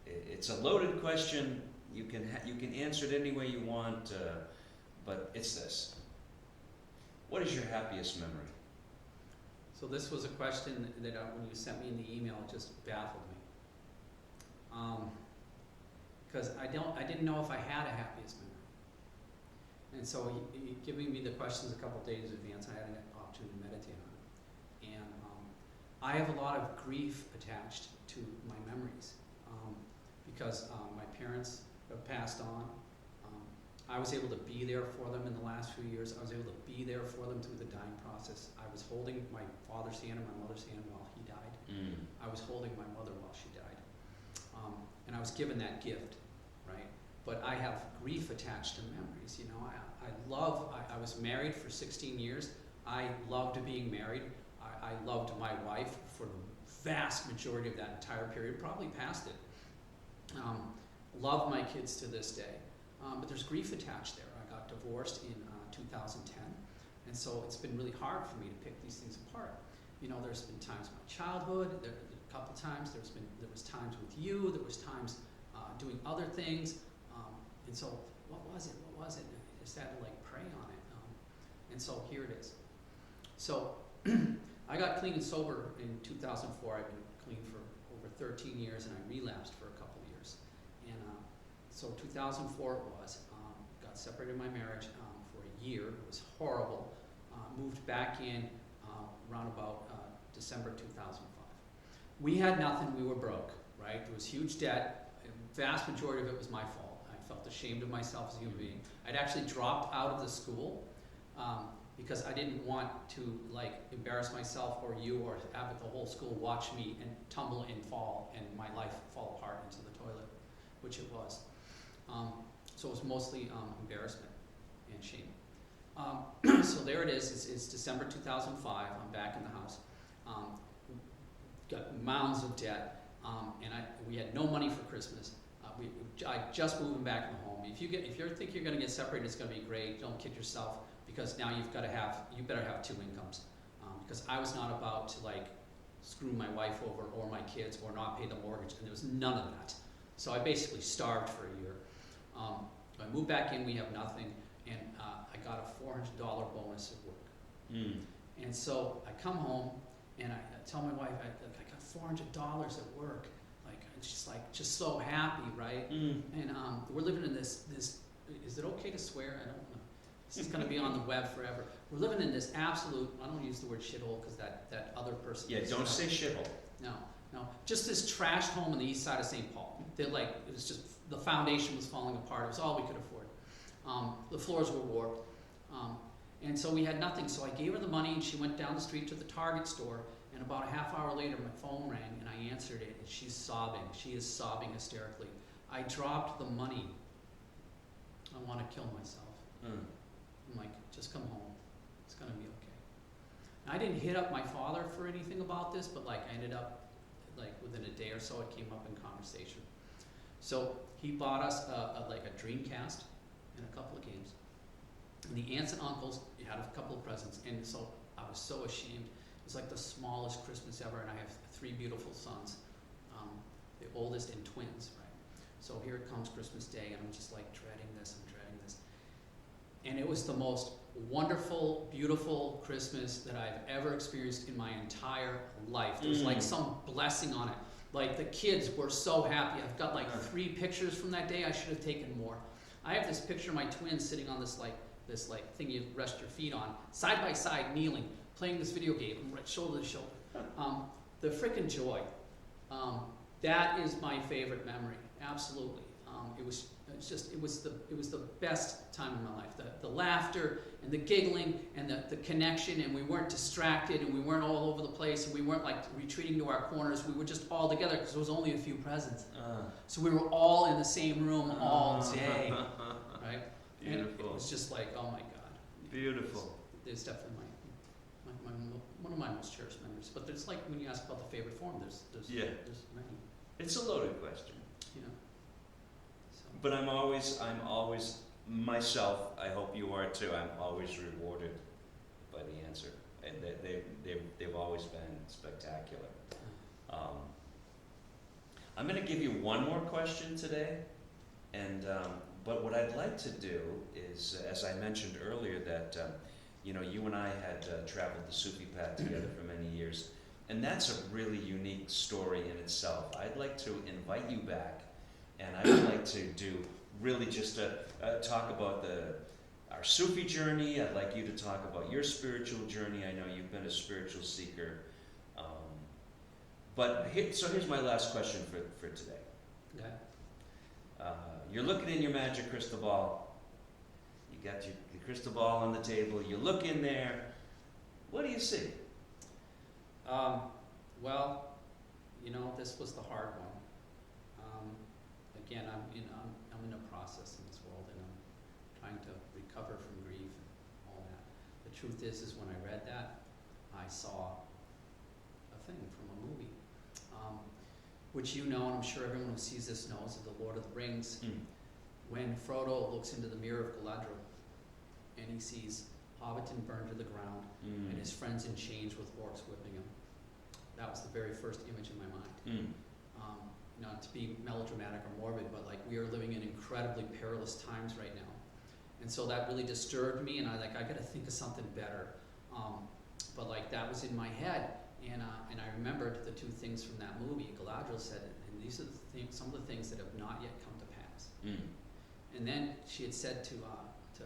It's a loaded question. You can answer it any way you want, but it's this: what is your happiest memory? So this was a question that when you sent me in the email, it just baffled me. Because I didn't know if I had a happiest memory. And so he giving me the questions a couple days in advance, I had an opportunity to meditate on it. And I have a lot of grief attached to my memories because my parents have passed on. I was able to be there for them in the last few years. I was able to be there for them through the dying process. I was holding my father's hand and my mother's hand while he died. I was holding my mother while she died. And I was given that gift, right? But I have grief attached to memories, you know. I was married for 16 years. I loved being married. I loved my wife for the vast majority of that entire period, probably past it. Love my kids to this day. But there's grief attached there. I got divorced in 2010, and so it's been really hard for me to pick these things apart. You know, there's been times in my childhood, a couple times, there was times with you, there was times doing other things, and so what was it? I just had to like pray on it, and so here it is. So I got clean and sober in 2004. I've been clean for over 13 years, and I relapsed for a couple of years. And so 2004 it was. Got separated in my marriage for a year. It was horrible. Moved back in around about December 2005. We had nothing. We were broke, right? There was huge debt. The vast majority of it was my fault. I felt ashamed of myself as a human being. I'd actually dropped out of the school because I didn't want to like embarrass myself or you or have the whole school watch me and tumble and fall and my life fall apart into the toilet, which it was. So it was mostly embarrassment and shame. So there it is. It's December 2005. I'm back in the house. Got mounds of debt, and we had no money for Christmas. I just moving back in the home. If you think you're going to get separated, it's going to be great. Don't kid yourself, because now you better have two incomes. Because I was not about to like screw my wife over or my kids or not pay the mortgage, and there was none of that. So I basically starved for a year. I moved back in. We have nothing, and I got a $400 bonus at work. And so I come home and I tell my wife I got $400 at work. Just so happy, right? And we're living in this. Is it okay to swear? I don't know. This is going to be on the web forever. We're living in this absolute. I don't use the word shithole because that other person. Yeah, don't say shithole. No. Just this trashed home on the east side of St. Paul. It was just the foundation was falling apart. It was all we could afford. The floors were warped, and so we had nothing. So I gave her the money, and she went down the street to the Target store. And about a half hour later, my phone rang, and I answered it, and she's sobbing. She is sobbing hysterically. I dropped the money. I want to kill myself. I'm like, just come home. It's going to be okay. And I didn't hit up my father for anything about this, but like I ended up, like within a day or so, it came up in conversation. So he bought us a Dreamcast and a couple of games. And the aunts and uncles had a couple of presents, and so I was so ashamed. It was like the smallest Christmas ever, and I have 3 beautiful sons, the oldest and twins, right? So here it comes Christmas Day, and I'm just like dreading this. And it was the most wonderful, beautiful Christmas that I've ever experienced in my entire life. There was like some blessing on it. Like the kids were so happy. I've got like 3 pictures from that day. I should have taken more. I have this picture of my twins sitting on this thing you rest your feet on, side by side, kneeling, playing this video game, right shoulder to shoulder. The frickin' joy. That is my favorite memory, absolutely. it was the best time of my life. The laughter and the giggling and the connection, and we weren't distracted and we weren't all over the place and we weren't like retreating to our corners. We were just all together because there was only a few presents. So we were all in the same room all day, right? Beautiful. And it was just like, oh my God. Beautiful. It's definitely one of my most cherished memories. But it's like when you ask about the favorite form, there's many, It's a loaded question. you know. So. But I'm always myself, I hope you are too, I'm always rewarded by the answer. And they've always been spectacular. I'm gonna give you one more question today, and, but what I'd like to do is, as I mentioned earlier, that, you and I had traveled the Sufi path together for many years, and that's a really unique story in itself. I'd like to invite you back, and I would like to do really just talk about our Sufi journey. I'd like you to talk about your spiritual journey. I know you've been a spiritual seeker. So here's my last question for today. Okay. You're looking in your magic crystal ball. You got your crystal ball on the table. You look in there. What do you see? Well, this was the hard one. Again, I'm in a process in this world, and I'm trying to recover from grief and all that. The truth is when I read that, I saw a thing from a movie, which and I'm sure everyone who sees this knows, of the Lord of the Rings. When Frodo looks into the mirror of Galadriel, and he sees Hobbiton burned to the ground, and his friends in chains with orcs whipping him. That was the very first image in my mind. Not to be melodramatic or morbid, but like we are living in incredibly perilous times right now. And so that really disturbed me, and I gotta think of something better. But like that was in my head, and I remembered the two things from that movie. Galadriel said, and these are some of the things that have not yet come to pass. And then she had said to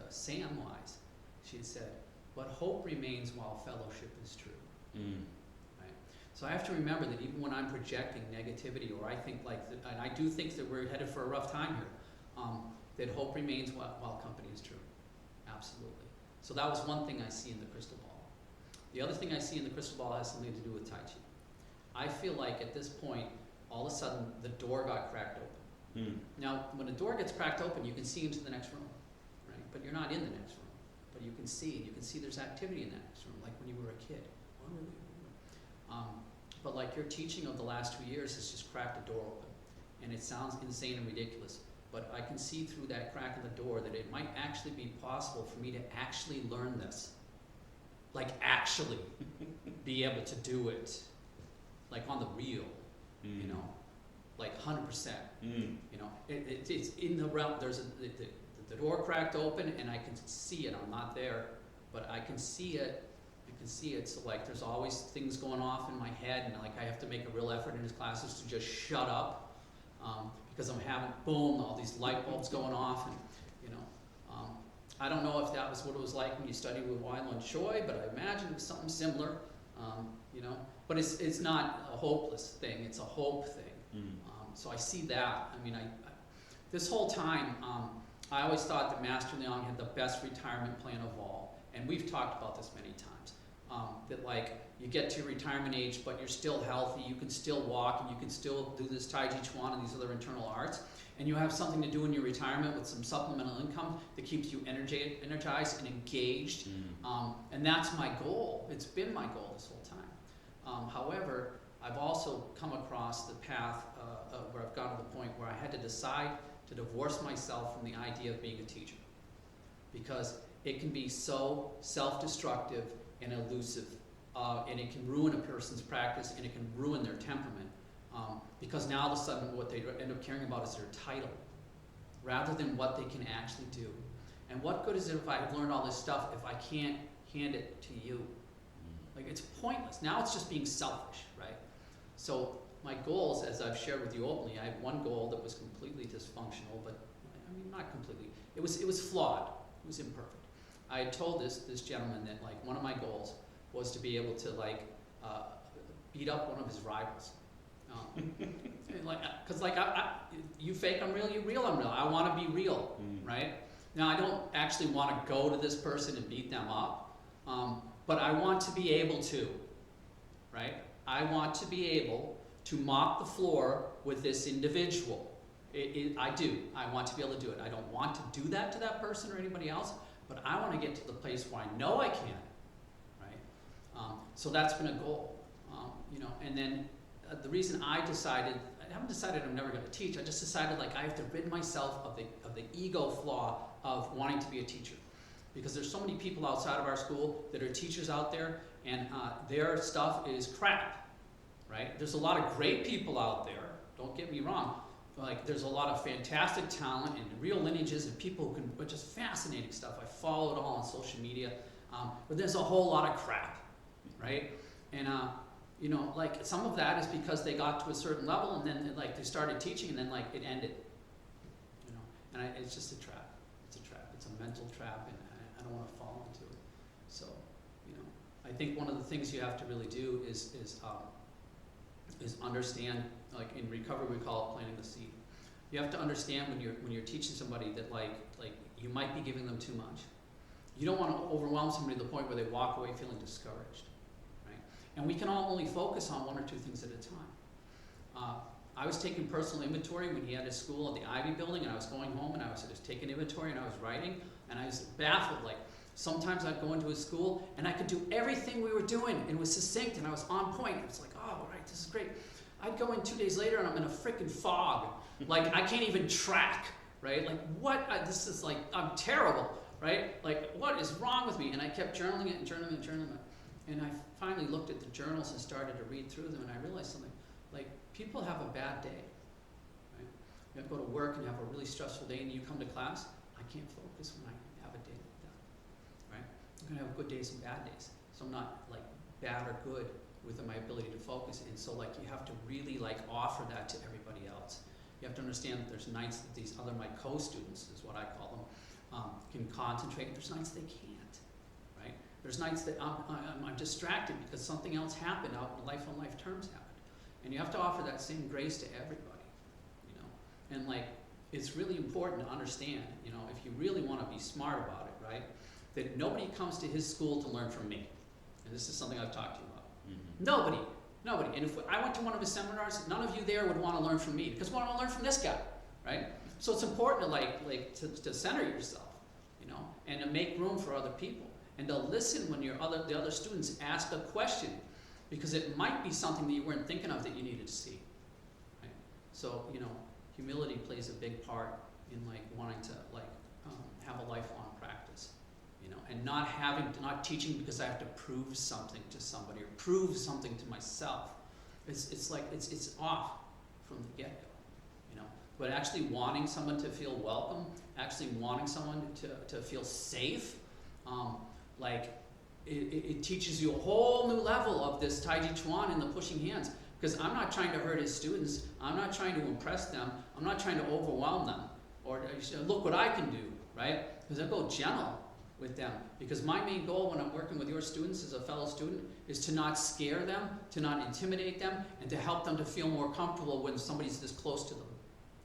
Samwise, she had said, but hope remains while fellowship is true. Right? So I have to remember that even when I'm projecting negativity, or I think and I do think that we're headed for a rough time here, that hope remains while company is true. Absolutely. So that was one thing I see in the crystal ball. The other thing I see in the crystal ball has something to do with Tai Chi. I feel like at this point, all of a sudden, the door got cracked open. Now, when a door gets cracked open, you can see into the next room, right? But you're not in the next room. But you can see there's activity in that next room, like when you were a kid. But like your teaching of the last 2 years has just cracked a door open. And it sounds insane and ridiculous, but I can see through that crack in the door that it might actually be possible for me to actually learn this. Like actually be able to do it, like on the real, like 100%. It's in the realm. There's the door cracked open, and I can see it. I'm not there, but I can see it. So like there's always things going off in my head, and like I have to make a real effort in his classes to just shut up, because I'm having all these light bulbs going off, and I don't know if that was what it was like when you studied with Weiland and Choi, but I imagine it was something similar, But it's not a hopeless thing; it's a hope thing. So I see that. I mean, this whole time, I always thought that Master Leong had the best retirement plan of all, and we've talked about this many times. That like you get to your retirement age, but you're still healthy. You can still walk, and you can still do this Tai Chi Chuan and these other internal arts. And you have something to do in your retirement with some supplemental income that keeps you energized and engaged. And that's my goal. It's been my goal this whole time. However, I've also come across the path where I've gotten to the point where I had to decide to divorce myself from the idea of being a teacher. Because it can be so self-destructive and elusive. And it can ruin a person's practice, and it can ruin their temperament. Because now all of a sudden what they end up caring about is their title rather than what they can actually do. And what good is it if I've learned all this stuff if I can't hand it to you? Like it's pointless. Now it's just being selfish, right? So my goals, as I've shared with you openly, I had one goal that was completely dysfunctional, but I mean not completely. It was flawed. It was imperfect. I had told this gentleman that like one of my goals was to be able to like beat up one of his rivals. Because you fake I'm real, you real I'm real. I want to be real, right? Now I don't actually want to go to this person and beat them up, but I want to be able to, right? I want to be able to mop the floor with this individual. I do. I want to be able to do it. I don't want to do that to that person or anybody else, but I want to get to the place where I know I can, right? So that's been a goal, you know. And then the reason I haven't decided I'm never going to teach. I just decided like I have to rid myself of the ego flaw of wanting to be a teacher, because there's so many people outside of our school that are teachers out there, and their stuff is crap, right? There's a lot of great people out there. Don't get me wrong. Like there's a lot of fantastic talent and real lineages and people who can, but just fascinating stuff. I follow it all on social media, but there's a whole lot of crap, right? And you know, like some of that is because they got to a certain level and then like they started teaching and then like it ended, you know. And it's just a trap. It's a trap. It's a mental trap, and I don't want to fall into it. So, you know, I think one of the things you have to really do is understand. Like in recovery, we call it planting the seed. You have to understand when you're teaching somebody that like you might be giving them too much. You don't want to overwhelm somebody to the point where they walk away feeling discouraged, right? And we can all only focus on one or two things at a time. I was taking personal inventory when he had his school at the Ivy Building, and I was going home and I was just taking inventory and I was writing, and I was baffled. Like sometimes I'd go into his school and I could do everything we were doing, and it was succinct and I was on point. It was like, oh, all right, this is great. I'd go in 2 days later and I'm in a freaking fog. Like I can't even track, right? Like what, this is like, I'm terrible, right? Like what is wrong with me? And I kept journaling it and journaling it and journaling it. And I finally looked at the journals and started to read through them, and I realized something. Like people have a bad day, right? You have to go to work and you have a really stressful day and you come to class. I can't focus when I have a day like that, right? I'm gonna have good days and bad days. So I'm not like bad or good with my ability to focus, and so like you have to really like offer that to everybody else. You have to understand that there's nights that these other, my co-students is what I call them, can concentrate. There's nights they can't, right? There's nights that I'm distracted because something else happened out in life on life terms happened, and you have to offer that same grace to everybody, you know. And like it's really important to understand, you know, if you really want to be smart about it, right, that nobody comes to his school to learn from me, and this is something I've talked to you about. Nobody. And if I went to one of his seminars, none of you there would want to learn from me, because I want to learn from this guy, right? So it's important to to center yourself, you know, and to make room for other people, and to listen when the other students ask a question, because it might be something that you weren't thinking of that you needed to see, right? So, you know, humility plays a big part in like wanting to like have a lifelong practice. You know, and not teaching because I have to prove something to somebody or prove something to myself. It's like it's off from the get-go, you know. But actually wanting someone to feel welcome, actually wanting someone to feel safe, like it teaches you a whole new level of this Tai Chi Chuan and the pushing hands. Because I'm not trying to hurt his students. I'm not trying to impress them. I'm not trying to overwhelm them or look what I can do, right? Because I go gentle with them, because my main goal when I'm working with your students as a fellow student is to not scare them, to not intimidate them, and to help them to feel more comfortable when somebody's this close to them,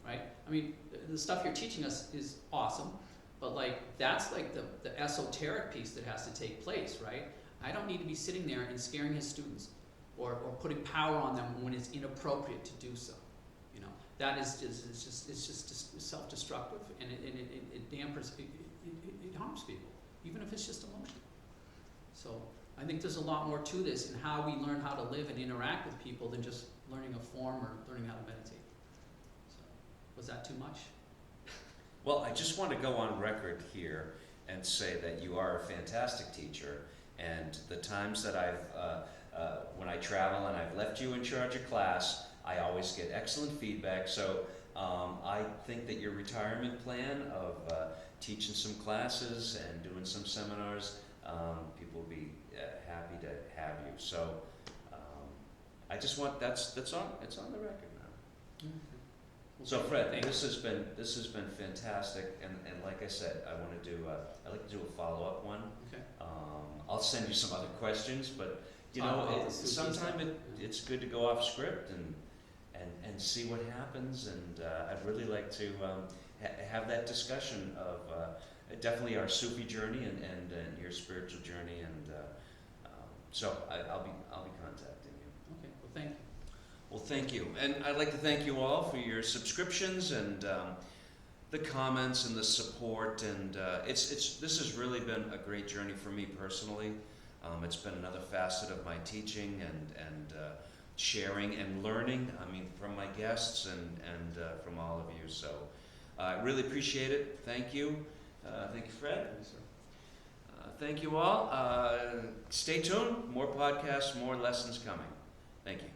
right? I mean, the stuff you're teaching us is awesome, but like that's like the esoteric piece that has to take place, right? I don't need to be sitting there and scaring his students or putting power on them when it's inappropriate to do so. You know, that is just self-destructive, and it dampers, it harms people, even if it's just emotion. So I think there's a lot more to this in how we learn how to live and interact with people than just learning a form or learning how to meditate. So, was that too much? Well, I just want to go on record here and say that you are a fantastic teacher, and the times that when I travel and I've left you in charge of class, I always get excellent feedback. So I think that your retirement plan of teaching some classes and doing some seminars, people will be happy to have you. So I just want it's on the record now. Mm-hmm. So Fred, this has been fantastic, and like I said, I'd like to do a follow-up one. Okay. I'll send you some other questions, but you know, sometimes it's good to go off script and and see what happens. And I'd really like to have that discussion of definitely our Sufi journey and your spiritual journey. And so I'll be contacting you. Okay, well, thank you. Well, thank you. And I'd like to thank you all for your subscriptions and the comments and the support. And this has really been a great journey for me personally. It's been another facet of my teaching and sharing and learning, I mean, from my guests and from all of you. So I really appreciate it. Thank you. Thank you, Fred. Yes, sir. Thank you all. Stay tuned. More podcasts, more lessons coming. Thank you.